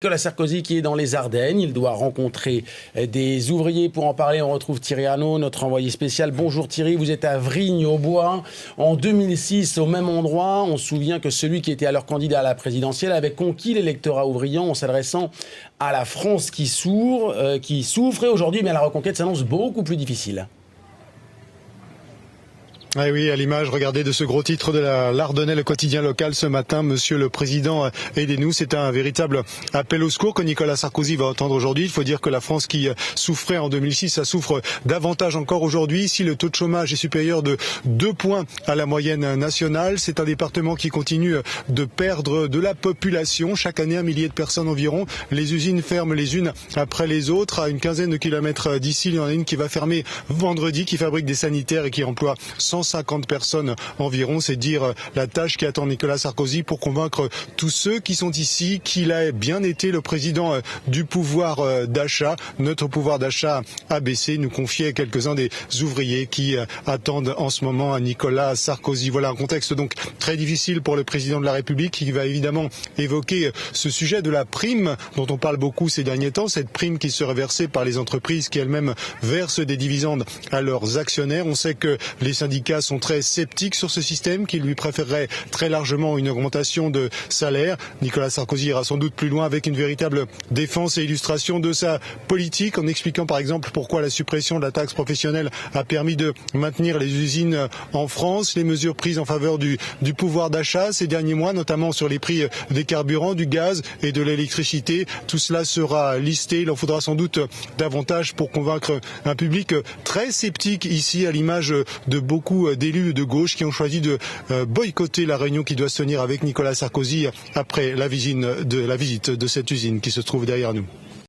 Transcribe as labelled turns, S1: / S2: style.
S1: Nicolas Sarkozy qui est dans les Ardennes, il doit rencontrer des ouvriers. Pour en parler, on retrouve Thierry Arnaud, notre envoyé spécial. Bonjour Thierry, vous êtes à Vrigne-au-Bois. En 2006, au même endroit, on se souvient que celui qui était alors candidat à la présidentielle avait conquis l'électorat ouvrier en s'adressant à la France qui souffre. Et aujourd'hui, la reconquête s'annonce beaucoup plus difficile.
S2: Ah oui, à l'image, regardez, de ce gros titre de l'Ardennais, le quotidien local ce matin, Monsieur le Président, aidez-nous. C'est un véritable appel au secours que Nicolas Sarkozy va entendre aujourd'hui. Il faut dire que la France qui souffrait en 2006, ça souffre davantage encore aujourd'hui. Ici, le taux de chômage est supérieur de 2 points à la moyenne nationale. C'est un département qui continue de perdre de la population. Chaque année, 1 millier de personnes environ. Les usines ferment les unes après les autres. À une quinzaine de kilomètres d'ici, il y en a une qui va fermer vendredi, qui fabrique des sanitaires et qui emploie 150 personnes environ. C'est dire la tâche qui attend Nicolas Sarkozy pour convaincre tous ceux qui sont ici qu'il a bien été le président du pouvoir d'achat. Notre pouvoir d'achat a baissé, nous confiait quelques-uns des ouvriers qui attendent en ce moment à Nicolas Sarkozy. Voilà un contexte donc très difficile pour le président de la République qui va évidemment évoquer ce sujet de la prime dont on parle beaucoup ces derniers temps, cette prime qui serait versée par les entreprises qui elles-mêmes versent des dividendes à leurs actionnaires. On sait que les syndicats sont très sceptiques sur ce système, qui lui préférerait très largement une augmentation de salaire. Nicolas Sarkozy ira sans doute plus loin avec une véritable défense et illustration de sa politique, en expliquant par exemple pourquoi la suppression de la taxe professionnelle a permis de maintenir les usines en France, les mesures prises en faveur du pouvoir d'achat ces derniers mois, notamment sur les prix des carburants, du gaz et de l'électricité. Tout cela sera listé. Il en faudra sans doute davantage pour convaincre un public très sceptique ici, à l'image de beaucoup d'élus de gauche qui ont choisi de boycotter la réunion qui doit se tenir avec Nicolas Sarkozy après la visite de cette usine qui se trouve derrière nous.